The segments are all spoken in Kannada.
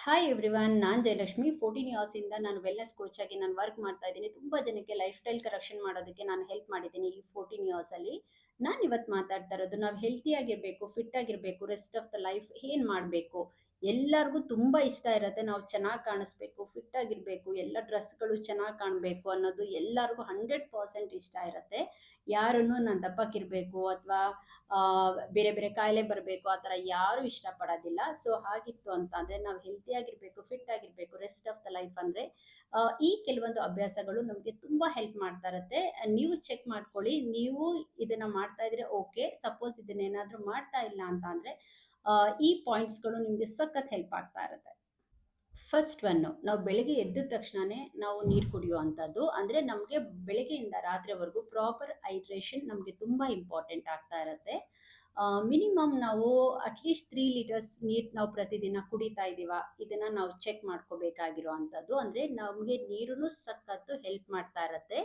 ಹಾಯ್ ಎವ್ರಿವನ್, ನಾನು ಜಯಲಕ್ಷ್ಮಿ 14 ಇಯರ್ಸಿಂದ ನಾನು ವೆಲ್ನೆಸ್ ಕೋಚ್ ಆಗಿ ನಾನು ವರ್ಕ್ ಮಾಡ್ತಾ ಇದ್ದೀನಿ. ತುಂಬ ಜನಕ್ಕೆ ಲೈಫ್ ಸ್ಟೈಲ್ ಕರೆಕ್ಷನ್ ಮಾಡೋದಕ್ಕೆ ನಾನು ಹೆಲ್ಪ್ ಮಾಡಿದ್ದೀನಿ ಈ 14 ಇಯರ್ಸಲ್ಲಿ. ನಾನು ಇವತ್ತು ಮಾತಾಡ್ತಾ ಇರೋದು ನಾವು ಹೆಲ್ತಿಯಾಗಿರಬೇಕು, ಫಿಟ್ ಆಗಿರಬೇಕು, ರೆಸ್ಟ್ ಆಫ್ ದ ಲೈಫ್ ಏನು ಮಾಡಬೇಕು. ಎಲ್ಲರಿಗೂ ತುಂಬ ಇಷ್ಟ ಇರುತ್ತೆ ನಾವು ಚೆನ್ನಾಗಿ ಕಾಣಿಸ್ಬೇಕು, ಫಿಟ್ ಆಗಿರಬೇಕು, ಎಲ್ಲ ಡ್ರೆಸ್ಗಳು ಚೆನ್ನಾಗಿ ಕಾಣಬೇಕು ಅನ್ನೋದು ಎಲ್ಲರಿಗೂ 100% ಇಷ್ಟ ಇರುತ್ತೆ. ಯಾರನ್ನು ನಾನು ದಪ್ಪಕ್ಕಿರಬೇಕು ಅಥವಾ ಬೇರೆ ಬೇರೆ ಕಾಯಿಲೆ ಬರಬೇಕು ಆ ಥರ ಯಾರೂ ಇಷ್ಟಪಡೋದಿಲ್ಲ. ಸೊ ಹಾಗಿತ್ತು ಅಂತ ಅಂದರೆ ನಾವು ಹೆಲ್ತಿಯಾಗಿರಬೇಕು, ಫಿಟ್ ಆಗಿರಬೇಕು, ರೆಸ್ಟ್ ಆಫ್ ದ ಲೈಫ್ ಅಂದರೆ ಈ ಕೆಲವೊಂದು ಅಭ್ಯಾಸಗಳು ನಮಗೆ ತುಂಬ ಹೆಲ್ಪ್ ಮಾಡ್ತಾ ಇರುತ್ತೆ. ನೀವು ಚೆಕ್ ಮಾಡ್ಕೊಳ್ಳಿ, ನೀವು ಇದನ್ನು ಮಾಡ್ತಾ ಇದ್ರೆ ಓಕೆ. ಸಪೋಸ್ ಇದನ್ನೇನಾದರೂ ಮಾಡ್ತಾ ಇಲ್ಲ ಅಂತ ಅಂದರೆ ಈ ಪಾಯಿಂಟ್ಸ್ಗಳು ನಿಮಗೆ ಸಖತ್ ಹೆಲ್ಪ್ ಆಗ್ತಾ ಇರುತ್ತೆ. ಫಸ್ಟ್ ಒನ್ನು, ನಾವು ಬೆಳಗ್ಗೆ ಎದ್ದ ತಕ್ಷಣನೇ ನಾವು ನೀರು ಕುಡಿಯುವಂಥದ್ದು. ಅಂದರೆ ನಮಗೆ ಬೆಳಗ್ಗೆಯಿಂದ ರಾತ್ರಿವರೆಗೂ ಪ್ರಾಪರ್ ಹೈಡ್ರೇಷನ್ ನಮಗೆ ತುಂಬ ಇಂಪಾರ್ಟೆಂಟ್ ಆಗ್ತಾ ಇರುತ್ತೆ. ಮಿನಿಮಮ್ ನಾವು ಅಟ್ಲೀಸ್ಟ್ 3 ಲೀಟರ್ಸ್ ನೀರು ನಾವು ಪ್ರತಿದಿನ ಕುಡಿತಾ ಇದ್ದೀವ, ಇದನ್ನು ನಾವು ಚೆಕ್ ಮಾಡ್ಕೋಬೇಕಾಗಿರೋ ಅಂಥದ್ದು. ಅಂದರೆ ನಮಗೆ ನೀರು ಸಖತ್ತು ಹೆಲ್ಪ್ ಮಾಡ್ತಾ ಇರುತ್ತೆ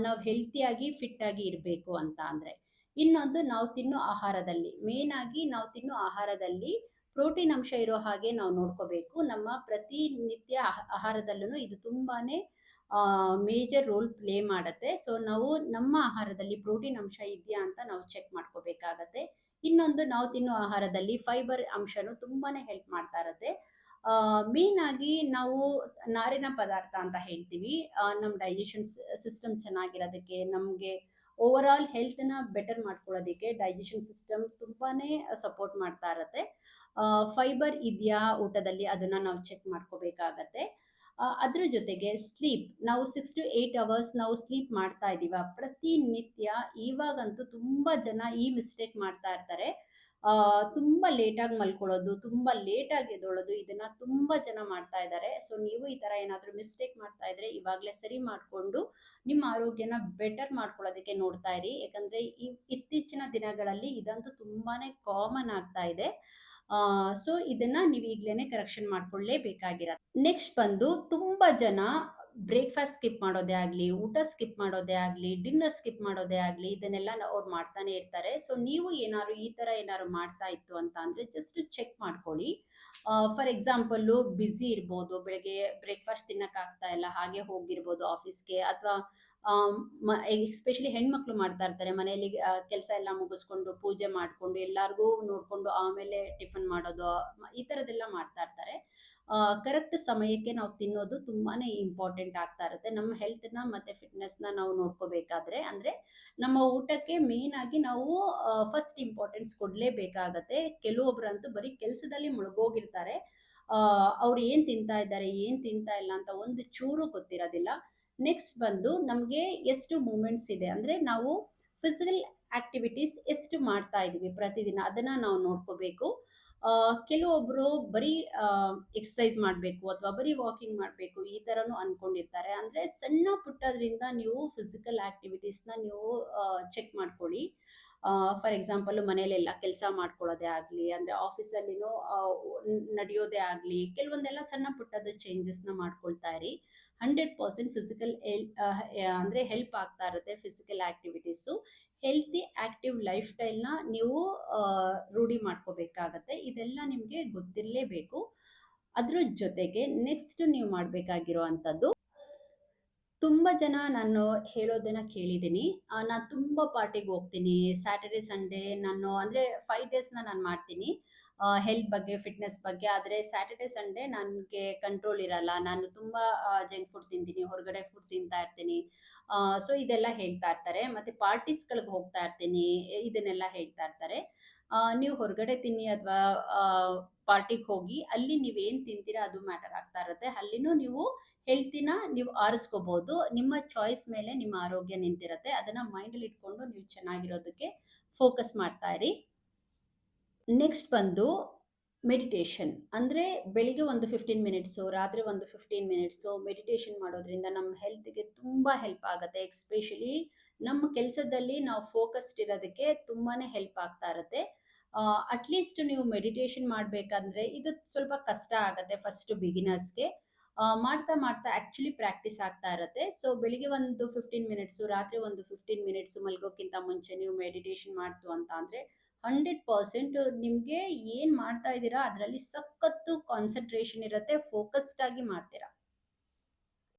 ನಾವು ಹೆಲ್ತಿಯಾಗಿ ಫಿಟ್ಟಾಗಿ ಇರಬೇಕು ಅಂತ ಅಂದರೆ. ಇನ್ನೊಂದು, ನಾವು ತಿನ್ನೋ ಆಹಾರದಲ್ಲಿ ಮೇನ್ ಆಗಿ ನಾವು ತಿನ್ನೋ ಆಹಾರದಲ್ಲಿ ಪ್ರೋಟೀನ್ ಅಂಶ ಇರೋ ಹಾಗೆ ನಾವು ನೋಡ್ಕೋಬೇಕು. ನಮ್ಮ ಪ್ರತಿನಿತ್ಯ ಆಹಾರದಲ್ಲೂ ಇದು ತುಂಬಾನೇ ಮೇಜರ್ ರೋಲ್ ಪ್ಲೇ ಮಾಡುತ್ತೆ. ಸೊ ನಾವು ನಮ್ಮ ಆಹಾರದಲ್ಲಿ ಪ್ರೋಟೀನ್ ಅಂಶ ಇದೆಯಾ ಅಂತ ನಾವು ಚೆಕ್ ಮಾಡ್ಕೋಬೇಕಾಗತ್ತೆ. ಇನ್ನೊಂದು, ನಾವು ತಿನ್ನೋ ಆಹಾರದಲ್ಲಿ ಫೈಬರ್ ಅಂಶನೂ ತುಂಬಾನೇ ಹೆಲ್ಪ್ ಮಾಡ್ತಾ ಇರುತ್ತೆ. ಮೇನ್ ಆಗಿ ನಾವು ನಾರಿನ ಪದಾರ್ಥ ಅಂತ ಹೇಳ್ತೀವಿ. ನಮ್ಮ ಡೈಜೆಷನ್ ಸಿಸ್ಟಮ್ ಚೆನ್ನಾಗಿರೋದಕ್ಕೆ, ನಮಗೆ ಓವರ್ ಆಲ್ ಹೆಲ್ತ್ನ ಬೆಟರ್ ಮಾಡ್ಕೊಳ್ಳೋದಕ್ಕೆ ಡೈಜೆಷನ್ ಸಿಸ್ಟಮ್ ತುಂಬಾನೇ ಸಪೋರ್ಟ್ ಮಾಡ್ತಾ ಇರುತ್ತೆ. ಫೈಬರ್ ಇದೆಯಾ ಊಟದಲ್ಲಿ ಅದನ್ನು ನಾವು ಚೆಕ್ ಮಾಡ್ಕೋಬೇಕಾಗತ್ತೆ. ಅದ್ರ ಜೊತೆಗೆ ಸ್ಲೀಪ್, ನಾವು 6 to 8 hours ನಾವು ಸ್ಲೀಪ್ ಮಾಡ್ತಾ ಇದ್ದೀವ ಪ್ರತಿನಿತ್ಯ. ಇವಾಗಂತೂ ತುಂಬ ಜನ ಈ ಮಿಸ್ಟೇಕ್ ಮಾಡ್ತಾ ಇರ್ತಾರೆ. ತುಂಬ ಲೇಟಾಗಿ ಮಲ್ಕೊಳ್ಳೋದು, ತುಂಬ ಲೇಟಾಗಿ ಎದ್ದೊಳೋದು, ಇದನ್ನು ತುಂಬ ಜನ ಮಾಡ್ತಾ ಇದ್ದಾರೆ. ಸೊ ನೀವು ಈ ಥರ ಏನಾದರೂ ಮಿಸ್ಟೇಕ್ ಮಾಡ್ತಾ ಇದ್ರೆ ಇವಾಗಲೇ ಸರಿ ಮಾಡಿಕೊಂಡು ನಿಮ್ಮ ಆರೋಗ್ಯನ ಬೆಟರ್ ಮಾಡ್ಕೊಳ್ಳೋದಕ್ಕೆ ನೋಡ್ತಾ ಇರಿ. ಯಾಕಂದರೆ ಇತ್ತೀಚಿನ ದಿನಗಳಲ್ಲಿ ಇದಂತೂ ತುಂಬಾ ಕಾಮನ್ ಆಗ್ತಾ ಇದೆ. ಸೊ ಇದನ್ನ ನೀವು ಈಗಲೇ ಕರೆಕ್ಷನ್ ಮಾಡ್ಕೊಳ್ಳೇಬೇಕಾಗಿರತ್ತೆ. ನೆಕ್ಸ್ಟ್ ಬಂದು, ತುಂಬ ಜನ ಬ್ರೇಕ್ಫಾಸ್ಟ್ ಸ್ಕಿಪ್ ಮಾಡೋದೇ ಆಗಲಿ, ಊಟ ಸ್ಕಿಪ್ ಮಾಡೋದೇ ಆಗಲಿ, ಡಿನ್ನರ್ ಸ್ಕಿಪ್ ಮಾಡೋದೇ ಆಗಲಿ, ಇದನ್ನೆಲ್ಲ ಅವ್ರು ಮಾಡ್ತಾನೆ ಇರ್ತಾರೆ. ಸೊ ನೀವು ಏನಾದ್ರು ಈ ಥರ ಏನಾದ್ರು ಮಾಡ್ತಾ ಇತ್ತು ಅಂತ ಅಂದರೆ ಜಸ್ಟ್ ಚೆಕ್ ಮಾಡ್ಕೊಳ್ಳಿ. ಫಾರ್ ಎಕ್ಸಾಂಪಲ್ಲು, ಬ್ಯುಸಿ ಇರ್ಬೋದು, ಬೆಳಗ್ಗೆ ಬ್ರೇಕ್ಫಾಸ್ಟ್ ತಿನ್ನೋಕ್ಕಾಗ್ತಾ ಇಲ್ಲ ಹಾಗೆ ಹೋಗಿರ್ಬೋದು ಆಫೀಸ್ಗೆ, ಅಥವಾ ಎಸ್ಪೆಷಲಿ ಹೆಣ್ಮಕ್ಳು ಮಾಡ್ತಾ ಇರ್ತಾರೆ ಮನೆಯಲ್ಲಿ ಕೆಲಸ ಎಲ್ಲ ಮುಗಿಸ್ಕೊಂಡು ಪೂಜೆ ಮಾಡಿಕೊಂಡು ಎಲ್ಲರಿಗೂ ನೋಡಿಕೊಂಡು ಆಮೇಲೆ ಟಿಫನ್ ಮಾಡೋದು, ಈ ಥರದ್ದೆಲ್ಲ ಮಾಡ್ತಾ ಇರ್ತಾರೆ. ಕರೆಕ್ಟ್ ಸಮಯಕ್ಕೆ ನಾವು ತಿನ್ನೋದು ತುಂಬಾ ಇಂಪಾರ್ಟೆಂಟ್ ಆಗ್ತಾ ಇರುತ್ತೆ ನಮ್ಮ ಹೆಲ್ತ್ನ ಮತ್ತು ಫಿಟ್ನೆಸ್ನ ನಾವು ನೋಡ್ಕೋಬೇಕಾದ್ರೆ. ಅಂದರೆ ನಮ್ಮ ಊಟಕ್ಕೆ ಮೇನ್ ಆಗಿ ನಾವು ಫಸ್ಟ್ ಇಂಪಾರ್ಟೆನ್ಸ್ ಕೊಡಲೇಬೇಕಾಗತ್ತೆ. ಕೆಲವೊಬ್ರಂತೂ ಬರೀ ಕೆಲಸದಲ್ಲಿ ಮುಳುಗೋಗಿರ್ತಾರೆ. ಅವ್ರು ಏನು ತಿಂತಾ ಇದ್ದಾರೆ, ಏನು ತಿಂತಾ ಇಲ್ಲ ಅಂತ ಒಂದು ಚೂರು ಗೊತ್ತಿರೋದಿಲ್ಲ. ನೆಕ್ಸ್ಟ್ ಬಂದು, ನಮಗೆ ಎಷ್ಟು ಮೂಮೆಂಟ್ಸ್ ಇದೆ ಅಂದರೆ ನಾವು ಫಿಸಿಕಲ್ ಆಕ್ಟಿವಿಟೀಸ್ ಎಷ್ಟು ಮಾಡ್ತಾ ಇದ್ದೀವಿ ಪ್ರತಿದಿನ, ಅದನ್ನು ನಾವು ನೋಡ್ಕೋಬೇಕು. ಕೆಲವೊಬ್ಬರು ಬರೀ ಎಕ್ಸಸೈಸ್ ಮಾಡಬೇಕು ಅಥವಾ ಬರೀ ವಾಕಿಂಗ್ ಮಾಡಬೇಕು ಈ ಥರನೂ ಅಂದ್ಕೊಂಡಿರ್ತಾರೆ. ಅಂದರೆ ಸಣ್ಣ ಪುಟ್ಟದ್ರಿಂದ ನೀವು ಫಿಸಿಕಲ್ ಆಕ್ಟಿವಿಟೀಸ್ನ ನೀವು ಚೆಕ್ ಮಾಡ್ಕೊಳ್ಳಿ. ಫಾರ್ ಎಕ್ಸಾಂಪಲ್, ಮನೆಯಲ್ಲೆಲ್ಲ ಕೆಲಸ ಮಾಡ್ಕೊಳ್ಳೋದೇ ಆಗಲಿ, ಅಂದರೆ ಆಫೀಸಲ್ಲಿನೂ ನಡೆಯೋದೇ ಆಗಲಿ, ಕೆಲವೊಂದೆಲ್ಲ ಸಣ್ಣ ಪುಟ್ಟದ ಚೇಂಜಸ್ನ ಮಾಡ್ಕೊಳ್ತಾ ಇರಿ. 100% ಫಿಸಿಕಲ್ ಅಂದರೆ ಹೆಲ್ಪ್ ಆಗ್ತಾ ಇರುತ್ತೆ physical activities. Healthy active life ಸ್ಟೈಲ್ನ ನೀವು ರೂಢಿ ಮಾಡ್ಕೋಬೇಕಾಗತ್ತೆ. ಇದೆಲ್ಲ ನಿಮಗೆ ಗೊತ್ತಿರಲೇಬೇಕು. ಅದ್ರ ಜೊತೆಗೆ ನೆಕ್ಸ್ಟ್ ನೀವು ಮಾಡಬೇಕಾಗಿರೋ ಅಂಥದ್ದು, ತುಂಬ ಜನ ನಾನು ಹೇಳೋದನ್ನು ಕೇಳಿದ್ದೀನಿ. ನಾನು ತುಂಬ ಪಾರ್ಟಿಗೆ ಹೋಗ್ತೀನಿ, ಸ್ಯಾಟರ್ಡೆ ಸಂಡೇ ನಾನು ಅಂದರೆ 5 ಡೇಸ್ನ ನಾನು ಮಾಡ್ತೀನಿ ಹೆಲ್ತ್ ಬಗ್ಗೆ, ಫಿಟ್ನೆಸ್ ಬಗ್ಗೆ. ಆದರೆ ಸ್ಯಾಟರ್ಡೆ ಸಂಡೇ ನನಗೆ ಕಂಟ್ರೋಲ್ ಇರಲ್ಲ, ನಾನು ತುಂಬ ಜಂಕ್ ಫುಡ್ ತಿಂತೀನಿ, ಹೊರಗಡೆ ಫುಡ್ ತಿಂತಾ ಇರ್ತೀನಿ. ಸೊ ಇದೆಲ್ಲ ಹೇಳ್ತಾ ಇರ್ತಾರೆ. ಮತ್ತು ಪಾರ್ಟೀಸ್ಗಳಿಗೆ ಹೋಗ್ತಾ ಇರ್ತೀನಿ, ಇದನ್ನೆಲ್ಲ ಹೇಳ್ತಾ ಇರ್ತಾರೆ. ನೀವು ಹೊರಗಡೆ ತಿನ್ನಿ ಅಥವಾ ಪಾರ್ಟಿಗೆ ಹೋಗಿ ಅಲ್ಲಿ ನೀವೇನು ತಿಂತೀರಾ ಅದು ಮ್ಯಾಟರ್ ಆಗ್ತಾ ಇರುತ್ತೆ. ಅಲ್ಲಿನೂ ನೀವು ಹೆಲ್ತಿನ ನೀವು ಆರಿಸ್ಕೋಬೋದು. ನಿಮ್ಮ ಚಾಯ್ಸ್ ಮೇಲೆ ನಿಮ್ಮ ಆರೋಗ್ಯ ನಿಂತಿರುತ್ತೆ. ಅದನ್ನು ಮೈಂಡಲ್ಲಿ ಇಟ್ಕೊಂಡು ನೀವು ಚೆನ್ನಾಗಿರೋದಕ್ಕೆ ಫೋಕಸ್ ಮಾಡ್ತಾ ಇರಿ. ನೆಕ್ಸ್ಟ್ ಬಂದು ಮೆಡಿಟೇಷನ್. ಅಂದರೆ ಬೆಳಿಗ್ಗೆ ಒಂದು 15 ಮಿನಿಟ್ಸು, ರಾತ್ರಿ ಒಂದು 15 ಮಿನಿಟ್ಸು ಮೆಡಿಟೇಷನ್ ಮಾಡೋದ್ರಿಂದ ನಮ್ಮ ಹೆಲ್ತ್ಗೆ ತುಂಬ ಹೆಲ್ಪ್ ಆಗುತ್ತೆ. ಎಕ್ಸ್ಪೆಷಲಿ ನಮ್ಮ ಕೆಲಸದಲ್ಲಿ ನಾವು ಫೋಕಸ್ಡ್ ಇರೋದಕ್ಕೆ ತುಂಬಾ ಹೆಲ್ಪ್ ಆಗ್ತಾ ಇರುತ್ತೆ. ಅಟ್ಲೀಸ್ಟ್ ನೀವು ಮೆಡಿಟೇಷನ್ ಮಾಡಬೇಕಂದ್ರೆ ಇದು ಸ್ವಲ್ಪ ಕಷ್ಟ ಆಗುತ್ತೆ ಫಸ್ಟು ಬಿಗಿನರ್ಸ್ಗೆ. ಮಾಡ್ತಾ ಮಾಡ್ತಾ ಆ್ಯಕ್ಚುಲಿ ಪ್ರಾಕ್ಟೀಸ್ ಆಗ್ತಾ ಇರುತ್ತೆ. ಸೊ ಬೆಳಿಗ್ಗೆ ಒಂದು 15 ಮಿನಿಟ್ಸು, ರಾತ್ರಿ ಒಂದು 15 ಮಿನಿಟ್ಸು ಮಲ್ಗೋಕ್ಕಿಂತ ಮುಂಚೆ ನೀವು ಮೆಡಿಟೇಷನ್ ಮಾಡ್ತು ಅಂತ ಅಂದರೆ 100% ನಿಮ್ಗೆ ಏನ್ ಮಾಡ್ತಾ ಇದ್ದೀರಾ ಅದ್ರಲ್ಲಿ ಸಖತ್ತು ಕಾನ್ಸಂಟ್ರೇಷನ್ ಇರತ್ತೆ, ಫೋಕಸ್ಡ್ ಆಗಿ ಮಾಡ್ತೀರಾ.